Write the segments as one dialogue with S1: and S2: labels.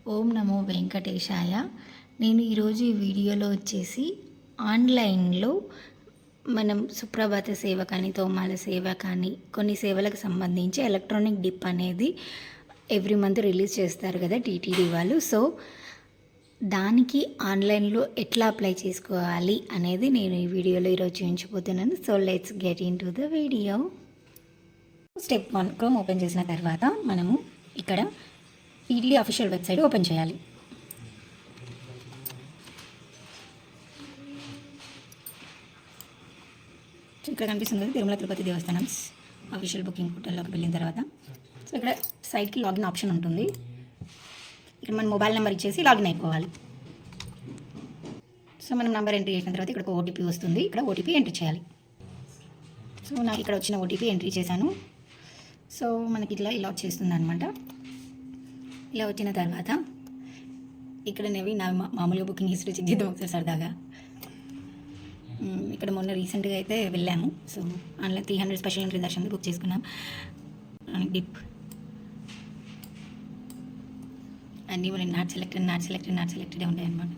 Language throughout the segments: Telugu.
S1: ఓం నమో వెంకటేశాయ. నేను ఈరోజు ఈ వీడియోలో వచ్చేసి ఆన్లైన్లో మనం సుప్రభాత సేవ కానీ, తోమాల సేవ కానీ, కొన్ని సేవలకు సంబంధించి ఎలక్ట్రానిక్ డిప్ అనేది ఎవ్రీ మంత్ రిలీజ్ చేస్తారు కదా టీటీడీ వాళ్ళు. సో దానికి ఆన్లైన్లో ఎట్లా అప్లై చేసుకోవాలి అనేది నేను ఈ వీడియోలో ఈరోజు చూపించబోతున్నాను. So let's get in to the video. Step 1, chrome open చేసిన తర్వాత మనము ఇక్కడ టీటీడీ అఫీషియల్ వెబ్సైట్ ఓపెన్ చేయాలి. ఇక్కడ కనిపిస్తుంది తిరుమల తిరుపతి దేవస్థానం అఫీషియల్ బుకింగ్ పోర్టల్లోకి వెళ్ళిన తర్వాత సో ఇక్కడ సైట్కి లాగిన్ ఆప్షన్ ఉంటుంది. ఇక్కడ మన మొబైల్ నెంబర్ ఇచ్చేసి లాగిన్ అయిపోవాలి. సో మనం నెంబర్ ఎంట్రీ చేసిన తర్వాత ఇక్కడ ఒక ఓటీపీ వస్తుంది. ఇక్కడ ఓటీపీ ఎంట్రీ చేయాలి. సో నాకు ఇక్కడ వచ్చిన ఓటీపీ ఎంట్రీ చేశాను. సో మనకి ఇట్లా ఇలా వచ్చేస్తుంది అనమాట. ఇలా వచ్చిన తర్వాత ఇక్కడ నా మామూలుగా బుకింగ్ హిస్టరీ చెక్ చేద్దాం ఒకసారి సరదాగా. ఇక్కడ మొన్న రీసెంట్గా అయితే వెళ్ళాము. సో ఆన్లైన్ 300 స్పెషల్ ఎంట్రీ దర్శనం బుక్ చేసుకున్నాం. డిప్ అన్నీ మన నాట్ సెలెక్టెడ్ ఉంటాయి అన్నమాట.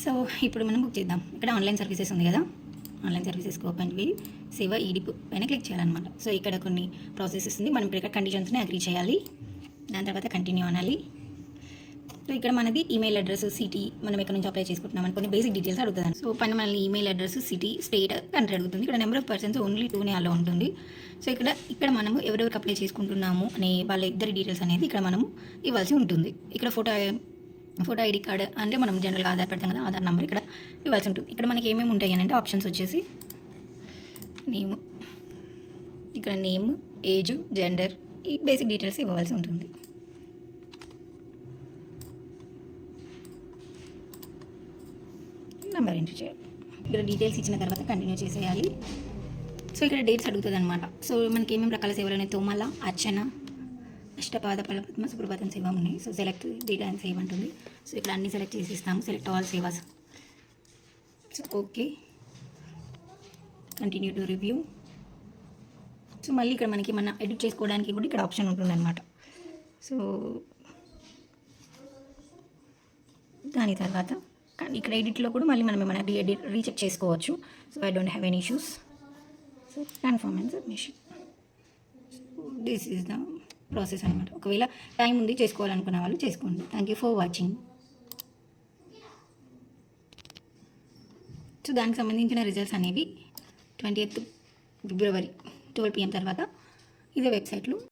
S1: సో ఇప్పుడు మనం బుక్ చేద్దాం. ఇక్కడ ఆన్లైన్ సర్వీసెస్ ఉంది కదా, ఆన్లైన్ సర్వీసెస్కి ఓపెన్ పోయి సేవ ఈ డిప్ పైన క్లిక్ చేయాలన్నమాట. సో ఇక్కడ కొన్ని ప్రాసెసెస్ ఉంది. మనం ఇక్కడ కండిషన్స్ని అగ్రీ చేయాలి. దాని తర్వాత కంటిన్యూ అనాలి. సో ఇక్కడ మనది ఈమెయిల్ అడ్రస్, సిటీ, మనం ఎక్కడ నుంచి అప్లై చేసుకుంటున్నాం అని కొన్ని బేసిక్ డీటెయిల్స్ అడుగుతుంది. సో పైన మనల్ని email address, city, state, country అడుగుతుంది. ఇక్కడ నెంబర్ ఆఫ్ పర్సన్స్ ఓన్లీ 2 అలా ఉంటుంది. సో ఇక్కడ మనము ఎవరెవరికి అప్లై చేసుకుంటున్నాము అనే వాళ్ళ ఇద్దరి డీటెయిల్స్ అనేది ఇక్కడ మనము ఇవ్వాల్సి ఉంటుంది. ఇక్కడ ఫోటో ఐడి కార్డ్ అంటే మనం జనరల్గా ఆధార్ పెడతాం కదా, ఆధార్ నెంబర్ ఇక్కడ ఇవ్వాల్సి ఉంటుంది. ఇక్కడ మనకి ఏమేమి ఉంటాయి అంటే ఆప్షన్స్ వచ్చేసి నేమ్, ఇక్కడ నేమ్, ఏజ్, జెండర్, ఈ బేసిక్ డీటెయిల్స్ ఇవ్వవలసి ఉంటుంది. నెంబర్ ఎంట్రీ చేయాలి. ఇక్కడ డీటెయిల్స్ ఇచ్చిన తర్వాత కంటిన్యూ చేసేయాలి. సో ఇక్కడ డేట్స్ అడుగుతుంది అనమాట. సో మనకి ఏమేమి రకాల సేవలు ఉన్నాయి, తోమాల, అర్చన, అష్టపాద, పద్మ, సుప్రభాతం సేవ ఉన్నాయి. So select date and save అంటుంది. సో ఇక్కడ అన్ని సెలెక్ట్ చేసి ఇస్తాము. Select all sevas. So okay, continue to review. So మళ్ళీ ఇక్కడ మనకి మన ఎడిట్ చేసుకోవడానికి కూడా ఇక్కడ ఆప్షన్ ఉంటుంది అనమాట. సో దాని తర్వాత ఇక్కడ ఎడిట్లో కూడా మళ్ళీ మనం ఏమైనా రీచెక్ చేసుకోవచ్చు. So I don't have any issues. So confirm and submission. This is the process అనమాట. ఒకవేళ టైం ఉంది చేసుకోవాలనుకున్న వాళ్ళు చేసుకోండి. Thank you for watching. So దానికి సంబంధించిన రిజల్ట్స్ అనేవి 20th ఫిబ్రవరి 12 PM తర్వాత ఇదే వెబ్సైట్లో